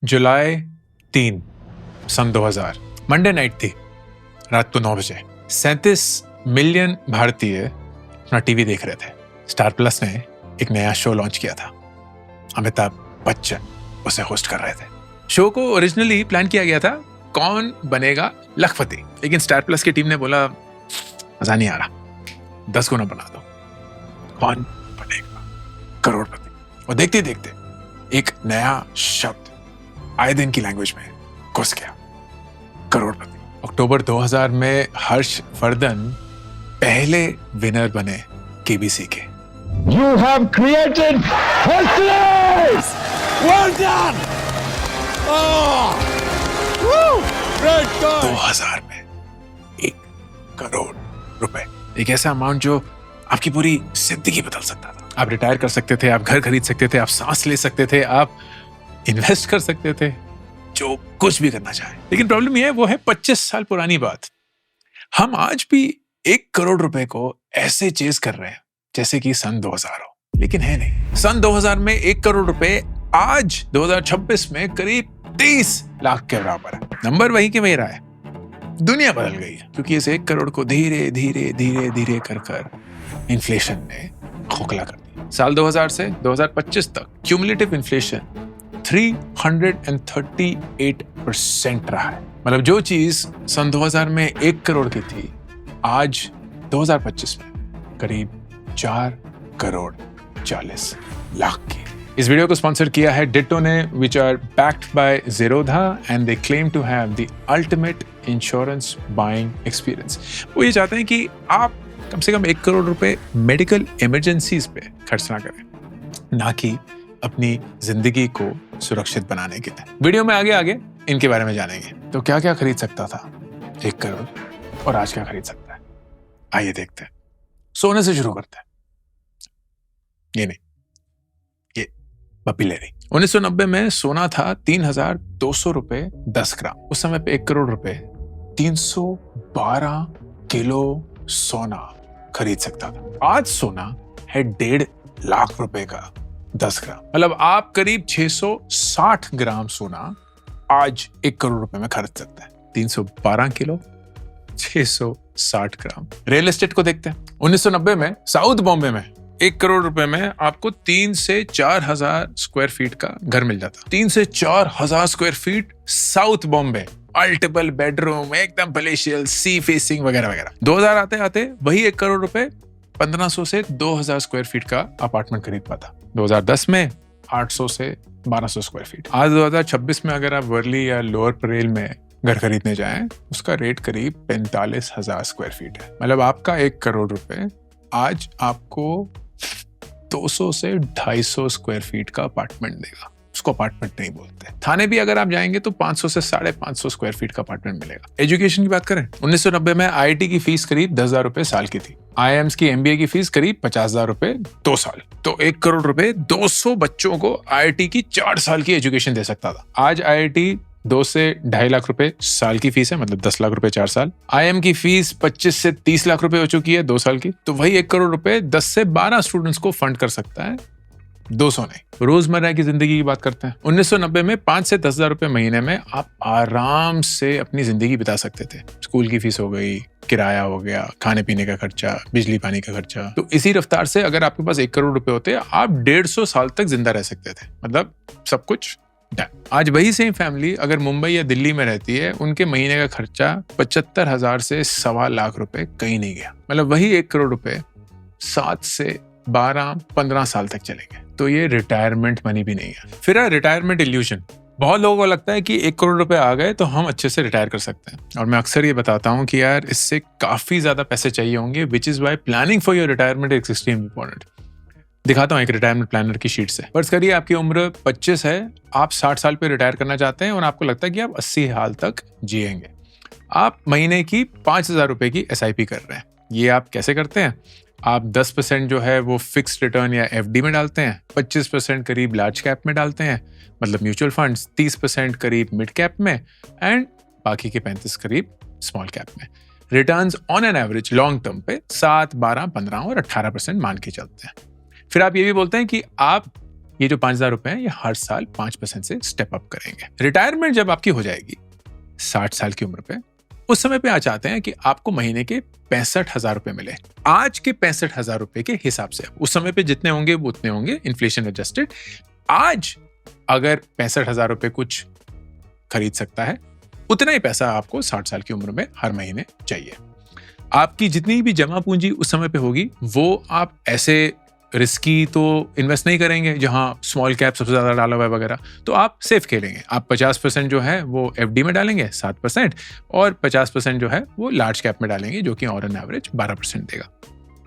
जुलाई 3 सन 2000 Monday night थी, रात को 9 बजे 37 मिलियन भारतीय अपना टीवी देख रहे थे। स्टार प्लस ने एक नया शो लॉन्च किया था। अमिताभ बच्चन उसे होस्ट कर रहे थे। शो को ओरिजिनली प्लान किया गया था कौन बनेगा लखपति, लेकिन स्टार प्लस की टीम ने बोला मजा नहीं आ रहा, 10 गुना बना दो, कौन बनेगा करोड़पति। और देखते देखते एक नया शब्द आए दिन की लैंग्वेज में घुस गया, करोड़पति। अक्टूबर 2000 में हर्षवर्धन पहले विनर बने केबीसी के। You have created history! Well done! Oh! Woo! Great God! 2000 में 1 करोड़ रुपए, एक ऐसा अमाउंट जो आपकी पूरी जिंदगी बदल सकता था। आप रिटायर कर सकते थे, आप घर खरीद सकते थे, आप सांस ले सकते थे, आप इन्वेस्ट कर सकते थे, जो कुछ भी करना चाहे। लेकिन प्रॉब्लम यह है, वो है 25 साल पुरानी बात। हम आज भी 1 करोड़ रुपए को ऐसे चेज कर रहे हैं जैसे कि सन 2000 हो, लेकिन है नहीं। सन 2000 में 1 करोड़ रुपए आज 2026 में करीब 30 लाख के बराबर है। नंबर वही के वही रहा है, दुनिया बदल गई है, क्योंकि इस 1 करोड़ को धीरे धीरे धीरे धीरे कर इन्फ्लेशन ने खोखला कर दिया। साल 2000 से 2025 तक क्यूमुलेटिव इन्फ्लेशन 338% रहा है। मतलब जो चीज सन 2000 में 1 करोड़ की थी, आज 2025 में करीब 4 करोड़ 40 लाख की। इस वीडियो को स्पॉन्सर किया है डिट्टो ने, which are backed by Zerodha and they claim to have the ultimate insurance buying experience. वो ये चाहते हैं कि आप कम से कम 1 करोड़ रुपए मेडिकल इमरजेंसीज पे खर्च ना करें, ना कि अपनी जिंदगी को सुरक्षित बनाने के लिए। वीडियो में आगे इनके बारे में जानेंगे। तो क्या क्या खरीद सकता था 1 करोड़ और आज क्या खरीद सकता है, आइए देखते हैं। सोने से शुरू करते हैं। ये नहीं, ये पप्पी ले रही। 1990 में सोना था 3200 रुपए 10 ग्राम। उस समय पे 1 करोड़ रुपए 312 किलो सोना खरीद सकता था। आज सोना है 1.5 लाख रुपए का 10 ग्राम। मतलब आप करीब 660 ग्राम सोना आज 1 करोड़ रुपए में खरीद सकते हैं। 312 किलो 660 ग्राम। रियल एस्टेट को देखते हैं। 1990 में साउथ बॉम्बे में 1 करोड़ रुपए में आपको 3 से 4 हजार स्क्वायर फीट का घर मिल जाता। 3 से 4 हजार square feet south Bombay, multiple bedroom, एकदम पैलेशियल, सी फेसिंग वगैरह वगैरह। 2000 आते आते वही 1 करोड़ रुपए 1500 से 2000 स्क्वायर फीट का अपार्टमेंट खरीद पाता। 2010 में 800 से 1200 स्क्वायर फीट। आज 2026 में अगर आप वर्ली या लोअर परेल में घर खरीदने जाएं, उसका रेट करीब 45,000 स्क्वायर फीट है। मतलब आपका 1 करोड़ रुपए आज आपको 200 से 250 स्क्वायर फीट का अपार्टमेंट देगा। उसको अपार्टमेंट नहीं बोलते। थाने भी अगर आप जाएंगे तो 500 से 550 स्क्वायर फीट का अपार्टमेंट मिलेगा। एजुकेशन की बात करें, 1990 में आईआईटी की फीस करीब 10,000 रुपए साल की थी। आईआईएम्स की एमबीए की फीस करीब 50,000 रुपए 2 साल। तो 1 करोड़ रुपए 200 बच्चों को आईआईटी की 4 साल की एजुकेशन दे सकता था। आज आईआईटी 2 से 2.5 लाख रुपए साल की फीस है, मतलब 10 लाख रुपए 4 साल। आईएम की फीस 25 से 30 लाख रुपए हो चुकी है 2 साल की। तो वही 1 करोड़ रुपए 10 से 12 स्टूडेंट्स को फंड कर सकता है, 200 नहीं। रोजमर्रा की जिंदगी की बात करते हैं। 1990 में 5 से 10,000 रुपए महीने में आप आराम से अपनी जिंदगी बिता सकते थे। स्कूल की फीस हो गई, किराया हो गया, खाने पीने का खर्चा, बिजली पानी का खर्चा। तो इसी रफ्तार से अगर आपके पास 1 करोड़ रुपए होते, आप 150 साल तक जिंदा रह सकते थे। मतलब सब कुछ डन। आज वही सेम फैमिली अगर मुंबई या दिल्ली में रहती है, उनके महीने का खर्चा 75,000 से 1.25 लाख रुपए कहीं नहीं गया। मतलब वही 1 करोड़ रुपए 7 से 12-15 साल तक चलेंगे। तो ये रिटायरमेंट मनी भी नहीं है। फिर है रिटायरमेंट इल्यूजन। बहुत लोगों को लगता है कि 1 करोड़ रुपए आ गए तो हम अच्छे से रिटायर कर सकते हैं, और मैं अक्सर ये बताता हूँ कि यार इससे काफी ज्यादा पैसे चाहिए होंगे, which is why planning for your retirement is extremely important. दिखाता हूँ एक रिटायरमेंट प्लानर की शीट से। फर्ज करिए आपकी उम्र 25 है, आप 60 साल पे रिटायर करना चाहते हैं और आपको लगता है कि आप 80 साल तक जिएंगे। आप महीने की 5,000 रुपए की SIP कर रहे हैं। ये आप कैसे करते हैं? आप 10% जो है वो फिक्स रिटर्न या FD में डालते हैं, 25% करीब लार्ज कैप में डालते हैं, मतलब म्यूचुअल फंड्स, 30% करीब मिड कैप में, एंड बाकी के 35 करीब स्मॉल कैप में। Returns on an average long term पे 7, 12, 15 और 18% मान के चलते हैं। फिर आप ये भी बोलते हैं कि आप ये जो 5,000 रुपए हैं ये हर साल 5% से स्टेप अप करेंगे। रिटायरमेंट जब आपकी हो जाएगी 60 साल की उम्र पे, उस समय पे आ चाहते हैं कि आपको महीने के 65,000 रुपए मिले। आज के 65,000 रुपए के हिसाब से, उस समय पे जितने होंगे वो उतने होंगे, इन्फ्लेशन एडजस्टेड। आज अगर 65,000 रुपए कुछ खरीद सकता है, उतना ही पैसा आपको 60 साल की उम्र में हर महीने चाहिए। आपकी जितनी भी जमा पूंजी उस समय पे होगी, वो आप ऐसे रिस्की तो इन्वेस्ट नहीं करेंगे जहां स्मॉल कैप सबसे ज्यादा डाला हुआ है वगैरह, तो आप सेफ खेलेंगे। आप 50% जो है वो एफडी में डालेंगे 7%, और 50% जो है वो लार्ज कैप में डालेंगे, जो कि ऑन एवरेज 12% देगा।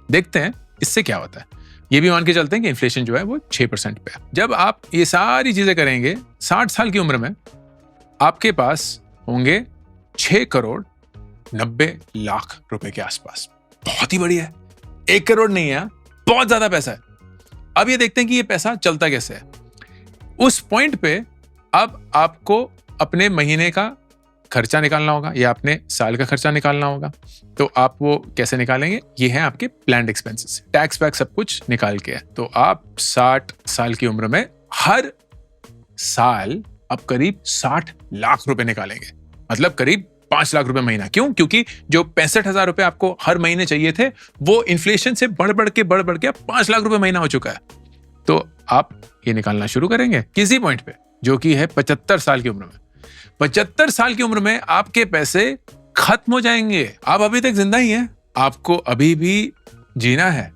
देखते हैं इससे क्या होता है। ये भी मान के चलते हैं कि इन्फ्लेशन जो है वो 6% पे है। जब आप ये सारी चीजें करेंगे, 60 साल की उम्र में आपके पास होंगे 6 करोड़ 90 लाख रुपए के आसपास। बहुत ही बढ़िया है, 1 करोड़ नहीं है, बहुत ज्यादा पैसा है। अब ये देखते हैं कि ये पैसा चलता कैसे है। उस पॉइंट पे अब आपको अपने महीने का खर्चा निकालना होगा या अपने साल का खर्चा निकालना होगा। तो आप वो कैसे निकालेंगे? ये है आपके प्लान्ड एक्सपेंसेस, टैक्स वैक्स सब कुछ निकाल के है। तो आप 60 साल की उम्र में हर साल अब करीब 60 लाख रुपए निकालेंगे, मतलब करीब 5 लाख रुपए महीना। क्यों? क्योंकि जो 65,000 रुपए आपको हर महीने चाहिए थे, वो इन्फ्लेशन से बढ़ बढ़ के 5 लाख रुपए महीना हो चुका है। तो आप ये निकालना शुरू करेंगे किसी पॉइंट पे, जो कि है 75 साल की उम्र में। 75 साल की उम्र में आपके पैसे खत्म हो जाएंगे। आप अभी तक जिंदा ही हैं, आपको अभी भी जीना है,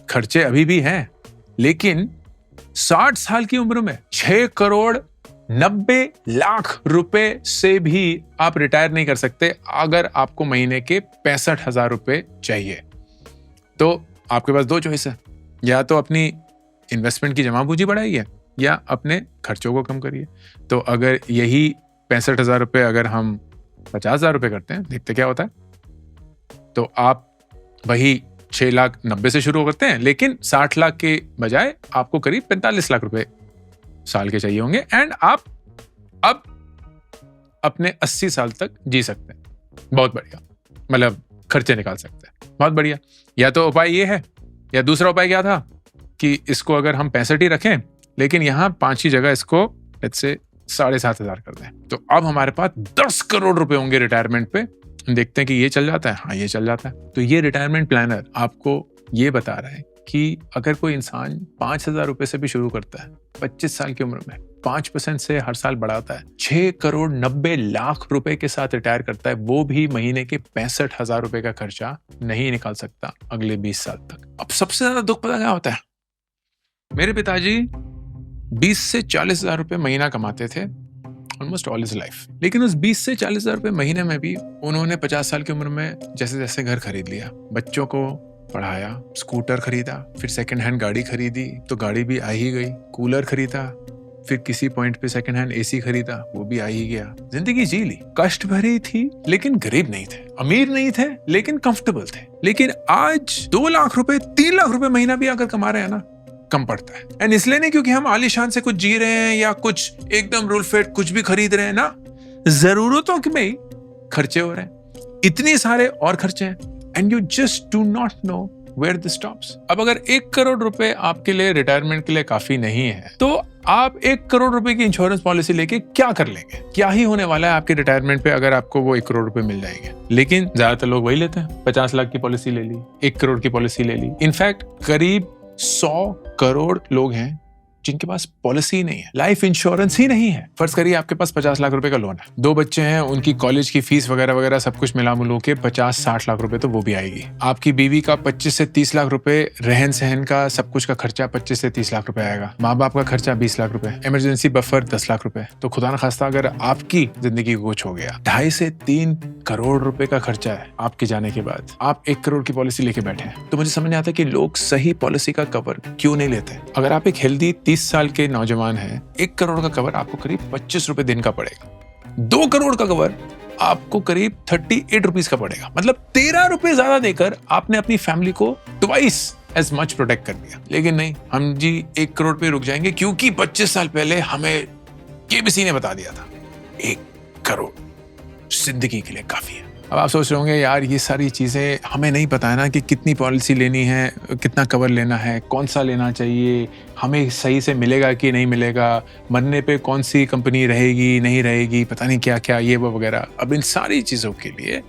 खर्चे अभी भी हैं, लेकिन 60 साल की उम्र में 6 करोड़ 90 लाख रुपए से भी आप रिटायर नहीं कर सकते अगर आपको महीने के 65,000 रुपए चाहिए। तो आपके पास 2 चॉइस है, या तो अपनी इन्वेस्टमेंट की जमा पूंजी बढ़ाइए या अपने खर्चों को कम करिए। तो अगर यही 65,000 रुपए अगर हम 50,000 रुपए करते हैं, देखते क्या होता है। तो आप वही 6 लाख 90 से शुरू करते हैं, लेकिन 60 लाख के बजाय आपको करीब 45 लाख रुपए साल के चाहिए होंगे, एंड आप अब अपने 80 साल तक जी सकते हैं। बहुत बढ़िया, मतलब खर्चे निकाल सकते हैं, बहुत बढ़िया। या तो उपाय ये है, या दूसरा उपाय क्या था कि इसको अगर हम 65 ही रखें, लेकिन यहाँ 5 ही जगह इसको लेट्स से 7,500 कर दें, तो अब हमारे पास 10 करोड़ रुपए होंगे रिटायरमेंट पे। देखते हैं कि ये चल जाता है। हाँ, ये चल जाता है। तो ये रिटायरमेंट प्लानर आपको ये बता रहा है कि अगर कोई इंसान 5,000 रुपए से भी शुरू करता है 25 साल की उम्र में, 5% से हर साल बढ़ाता है, 6 करोड़ 90 लाख रुपए के साथ रिटायर करता है, वो भी महीने के 65,000 रुपए का खर्चा नहीं निकाल सकता अगले 20 साल तक। अब सबसे ज्यादा दुख पता क्या होता है? मेरे पिताजी 20 से 40,000 रुपए महीना कमाते थे ऑलमोस्ट ऑल हिज लाइफ, लेकिन उस 20 से 40,000 रुपए महीने में भी उन्होंने 50 साल की उम्र में जैसे जैसे घर खरीद लिया, बच्चों को पढ़ाया, स्कूटर खरीदा, फिर सेकंड हैंड गाड़ी खरीदी, तो गाड़ी भी आ ही गई, कूलर खरीदा, फिर किसी पॉइंट पे सेकंड हैंड एसी खरीदा, वो भी आ ही गया। जिंदगी जी ली, कष्ट भरी थी लेकिन गरीब नहीं थे, अमीर नहीं थे लेकिन कंफर्टेबल थे। लेकिन आज 2 लाख रुपए 3 लाख रुपए महीना भी अगर कमा रहे हैं ना, कम पड़ता है। एंड इसलिए नहीं क्योंकि हम आलीशान से कुछ जी रहे हैं या कुछ एकदम रूल फिट कुछ भी खरीद रहे हैं ना, जरूरतों के में खर्चे हो रहे हैं, इतने सारे और खर्चे हैं, and you just do not know where this stops. अब अगर 1 करोड़ रुपए आपके लिए रिटायरमेंट के लिए काफी नहीं है, तो आप 1 करोड़ रुपए की इंश्योरेंस पॉलिसी लेके क्या कर लेंगे? क्या ही होने वाला है आपके रिटायरमेंट पे अगर आपको वो 1 करोड़ रुपए मिल जाएंगे? लेकिन ज्यादातर लोग वही लेते हैं, 50 लाख की पॉलिसी ले ली, 1 करोड़ की पॉलिसी ले ली। इनफैक्ट करीब 100 करोड़ लोग हैं जिनके पास पॉलिसी ही नहीं है, लाइफ इंश्योरेंस ही नहीं है। फर्ज करिए आपके पास 50 लाख रुपए का लोन है, 2 बच्चे हैं, उनकी कॉलेज की फीस वगैरह वगैरह सब कुछ मिला मिलू के 50-60 लाख रुपए तो वो भी आएगी। आपकी बीवी का 25 से 30 लाख रुपए, रहन सहन का सब कुछ का खर्चा 25 से 30 लाख रुपए आएगा, माँ बाप का खर्चा 20 लाख रुपए, इमरजेंसी बफर 10 लाख रुपए। तो खुदा न खास्ता अगर आपकी जिंदगी को कुछ हो गया, 2.5 से 3 करोड़ रुपए का खर्चा है आपके जाने के बाद, आप 1 करोड़ की पॉलिसी लेके बैठे हैं। तो मुझे समझ नहीं आता कि लोग सही पॉलिसी का कवर क्यों नहीं लेते। अगर आप एक हेल्दी 30 साल के नौजवान है, 1 करोड़ का कवर आपको करीब 25 रुपए दिन का पड़ेगा, 2 करोड़ का कवर आपको करीब 38 रुपीज का पड़ेगा, मतलब 13 रुपए ज्यादा देकर आपने अपनी फैमिली को ट्वाइस एज मच प्रोटेक्ट कर दिया। लेकिन नहीं, हम जी 1 करोड़ पे रुक जाएंगे क्योंकि 25 साल पहले हमें केबीसी ने बता दिया था 1 करोड़ जिंदगी के लिए काफी है। अब आप सोच रहे होंगे यार ये सारी चीज़ें हमें नहीं पता है ना कि कितनी पॉलिसी लेनी है, कितना कवर लेना है, कौन सा लेना चाहिए, हमें सही से मिलेगा कि नहीं मिलेगा, मरने पे कौन सी कंपनी रहेगी नहीं रहेगी, पता नहीं क्या क्या ये वो वगैरह। अब इन सारी चीज़ों के लिए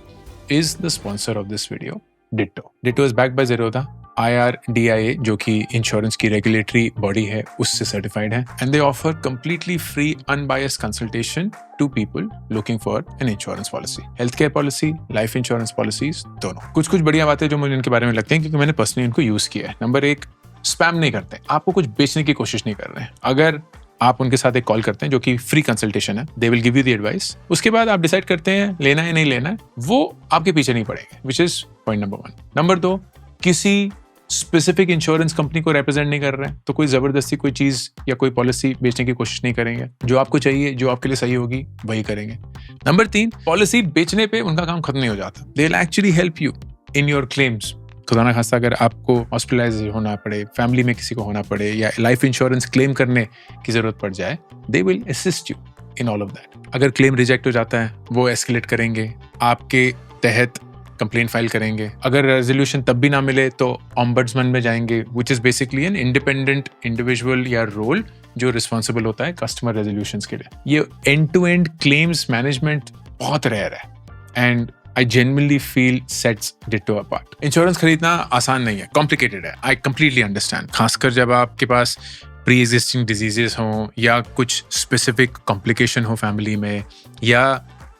is the sponsor of this video ditto. Ditto is backed by Zerodha, IRDAI जो कि इंश्योरेंस की रेगुलेटरी बॉडी है उससे सर्टिफाइड है, and they offer completely free unbiased consultation to people looking for an insurance policy, health care policy, life insurance policies दोनों। कुछ कुछ बढ़िया बातें जो मुझे इनके बारे में लगती हैं क्योंकि मैंने पर्सनली इनको यूज किया है। नंबर 1, स्पैम नहीं करते, आपको कुछ बेचने की कोशिश नहीं कर रहे हैं। अगर आप उनके साथ एक कॉल करते हैं जो कि फ्री कंसल्टेशन है, they will give you the advice, उसके बाद आप डिसाइड करते हैं लेना है नहीं लेना है, वो आपके पीछे नहीं पड़ेंगे, which is point number 1। Number 2, किसी स्पेसिफिक इंश्योरेंस कंपनी को रिप्रेजेंट नहीं कर रहे हैं तो कोई जबरदस्ती कोई चीज या कोई पॉलिसी बेचने की कोशिश नहीं करेंगे। जो आपको चाहिए, जो आपके लिए सही होगी वही करेंगे। नंबर 3, पॉलिसी बेचने पे उनका काम खत्म नहीं हो जाता, they will actually help you in your claims. खुदा ना खास्ता अगर आपको हॉस्पिटलाइज होना पड़े, फैमिली में किसी को होना पड़े या लाइफ इंश्योरेंस क्लेम करने की जरूरत पड़ जाए, they will assist you in all of that. अगर क्लेम रिजेक्ट हो जाता है वो एस्केलेट करेंगे, आपके तहत कंप्लेंट फाइल करेंगे। अगर रेजोल्यूशन तब भी ना मिले तो ऑम्बड्समैन में जाएंगे, which is basically an independent individual या रोल जो रिस्पॉन्सिबल होता है कस्टमर रेजोल्यूशंस के लिए। ये end to end claims management बहुत रेयर है and I genuinely feel sets Ditto apart. इंश्योरेंस खरीदना आसान नहीं है, कॉम्प्लिकेटेड है, I completely understand. खासकर जब आपके पास प्री एग्जिस्टिंग डिजीजेस हों या कुछ स्पेसिफिक कॉम्प्लिकेशन हो फैमिली में, या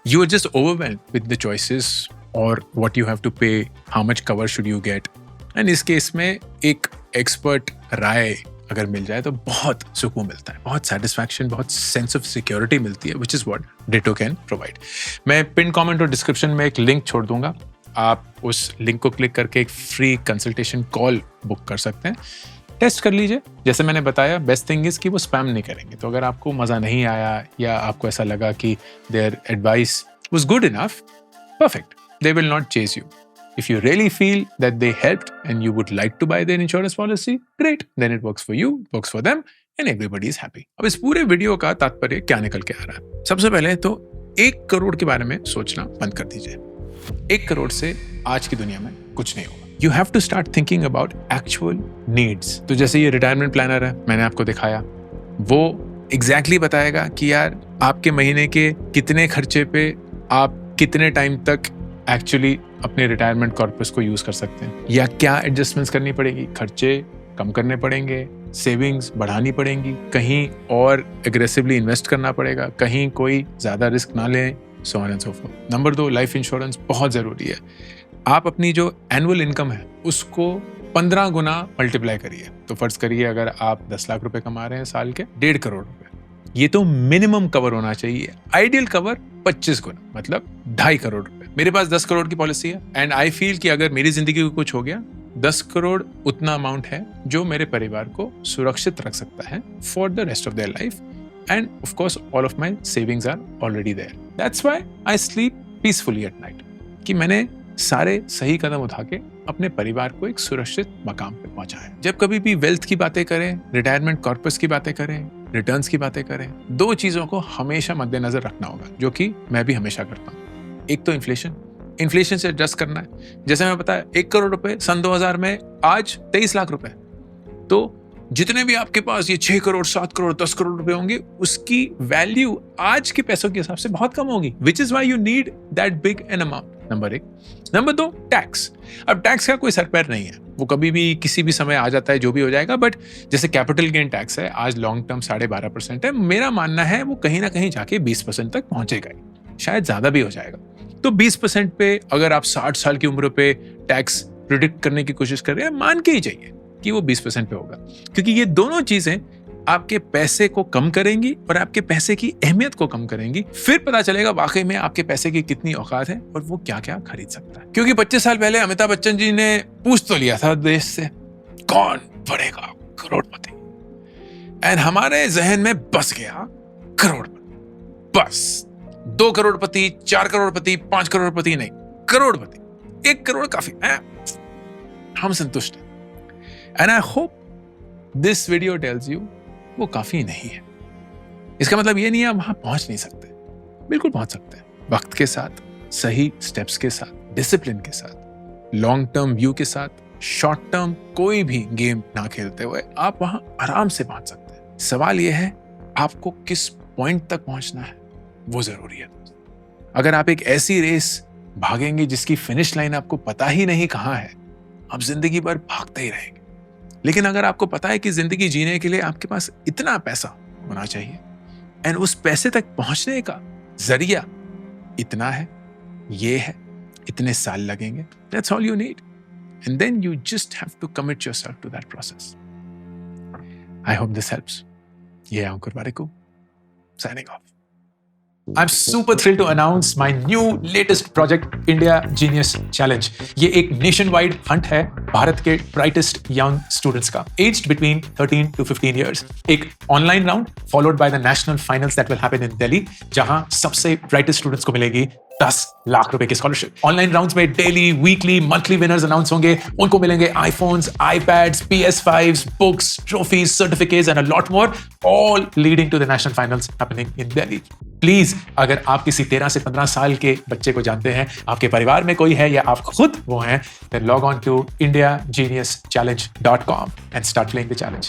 you are just overwhelmed with the choices or what you have to pay, how much cover should you get. And इस केस में एक एक्सपर्ट राय अगर मिल जाए तो बहुत सुकून मिलता है, बहुत सेटिस्फैक्शन, बहुत सेंस ऑफ सिक्योरिटी मिलती है, which is what ditto can provide. मैं पिन कमेंट और डिस्क्रिप्शन में एक लिंक छोड़ दूंगा, आप उस लिंक को क्लिक करके एक फ्री कंसल्टेशन कॉल बुक कर सकते हैं, टेस्ट कर लीजिए। जैसे मैंने बताया, बेस्ट थिंग इज कि वो स्पैम नहीं करेंगे। तो अगर आपको मज़ा नहीं आया या आपको ऐसा लगा कि their advice was good enough, perfect, they will not chase you. If you really feel that they helped and you would like to buy their insurance policy, great. Then it works for you, works for them, and everybody is happy. अब इस पूरे video का तात्पर्य क्या निकल के आ रहा है? सबसे पहले तो 1 करोड़ के बारे में सोचना बंद कर दीजिए। 1 करोड़ से आज की दुनिया में कुछ नहीं होगा। You have to start thinking about actual needs. तो जैसे ये रिटायरमेंट प्लानर है, मैंने आपको दिखाया, वो exactly बताएगा कि यार आपके महीने के कितने खर्चे पे आप कितने टाइम तक एक्चुअली अपने रिटायरमेंट कॉर्पस को यूज कर सकते हैं, या क्या एडजस्टमेंट्स करनी पड़ेगी, खर्चे कम करने पड़ेंगे, सेविंग्स बढ़ानी पड़ेंगी, कहीं और एग्रेसिवली इन्वेस्ट करना पड़ेगा, कहीं कोई ज्यादा रिस्क ना लें, so on and so fourth. Number 2, life insurance बहुत जरूरी है। आप अपनी जो एनुअल इनकम है उसको 15 गुना मल्टीप्लाई करिए। तो फर्ज करिए अगर आप 10 लाख रुपए कमा रहे हैं साल के, 1.5 करोड़ रुपए, ये तो मिनिमम कवर होना चाहिए। आइडियल कवर 25 गुना, मतलब 2.5 करोड़ रुपए। मेरे पास 10 करोड़ की पॉलिसी है एंड आई फील कि अगर मेरी जिंदगी को कुछ हो गया, 10 करोड़ उतना अमाउंट है जो मेरे परिवार को सुरक्षित रख सकता है for the rest of their life, and of course all of my savings are already there. That's why I sleep peacefully at night, कि मैंने सारे सही कदम उठा के अपने परिवार को एक सुरक्षित मकाम पे पहुंचा है। जब कभी भी वेल्थ की बातें करें, रिटायरमेंट कॉर्पस की बातें करें, रिटर्न्स की बातें करें, 2 चीजों को हमेशा मद्देनजर रखना होगा, जो कि मैं भी हमेशा करता हूँ। एक तो इन्फ्लेशन से एडजस्ट करना है। जैसे मैं बताया, 1 करोड़ रुपए सन 2000 में आज 23 लाख रुपए, तो जितने भी आपके पास ये 6 करोड़ 7 करोड़ 10 करोड़ रुपए होंगे, उसकी वैल्यू आज के पैसों के हिसाब से बहुत कम होगी, विच is why you need that big an amount. Number 1। Number 2, tax. अब टैक्स का कोई सर पैर नहीं है, वो कभी भी किसी भी समय आ जाता है, जो भी हो जाएगा। बट जैसे कैपिटल गेन टैक्स है, आज लॉन्ग टर्म 12.5% है, मेरा मानना है वो कहीं ना कहीं जाके 20% तक पहुंचेगा, शायद ज्यादा भी हो जाएगा। तो 20% पे अगर आप 60 साल की उम्र पे टैक्स प्रिडिक्ट करने की कोशिश कर रहे हैं, मान के ही जाइए कि वो 20% पे होगा, क्योंकि ये दोनों चीजें आपके पैसे को कम करेंगी और आपके पैसे की अहमियत को कम करेंगी। फिर पता चलेगा वाकई में आपके पैसे की कितनी औकात है और वो क्या क्या खरीद सकता है। क्योंकि 25 साल पहले अमिताभ बच्चन जी ने पूछ तो लिया था देश से, कौन बनेगा करोड़पति, एंड हमारे जहन में बस गया करोड़पति। बस 2 करोड़पति, 4 करोड़पति, 5 करोड़पति नहीं, करोड़पति। 1 करोड़ काफी है, हम संतुष्ट हैं। And I hope this video tells you वो काफी नहीं है। इसका मतलब ये नहीं है आप वहां पहुंच नहीं सकते, बिल्कुल पहुंच सकते हैं। वक्त के साथ, सही स्टेप्स के साथ, डिसिप्लिन के साथ, लॉन्ग टर्म व्यू के साथ, शॉर्ट टर्म कोई भी गेम ना खेलते हुए आप वहां आराम से पहुंच सकते हैं। सवाल यह है आपको किस पॉइंट तक पहुंचना है, वो जरूरी है। अगर आप एक ऐसी रेस भागेंगे जिसकी फिनिश लाइन आपको पता ही नहीं कहां है, आप जिंदगी भर भागते ही रहेंगे। लेकिन अगर आपको पता है कि जिंदगी जीने के लिए आपके पास इतना पैसा होना चाहिए एंड उस पैसे तक पहुंचने का जरिया इतना है, ये है, इतने साल लगेंगे, that's all you need, and then you just have to commit yourself to that process. I hope this helps. ये है अंकुर Warikoo, signing off. I'm super thrilled to announce my new latest project, India Genius Challenge. ये एक nationwide hunt है भारत के brightest young students का, aged between 13 to 15 years. एक online round followed by the national finals that will happen in Delhi, जहां सबसे brightest students को मिलेगी 10 लाख रुपए की स्कॉलरशिप। ऑनलाइन राउंड्स में daily, weekly, monthly winners announce होंगे। उनको मिलेंगे iPhones, iPads, PS5s, books, trophies, certificates and a lot more, all leading to the national finals happening in Delhi. Please, अगर आप किसी 13 से 15 साल के बच्चे को जानते हैं, आपके परिवार में कोई है या आप खुद वो हैं, then log on to indiageniuschallenge.com and start playing the challenge.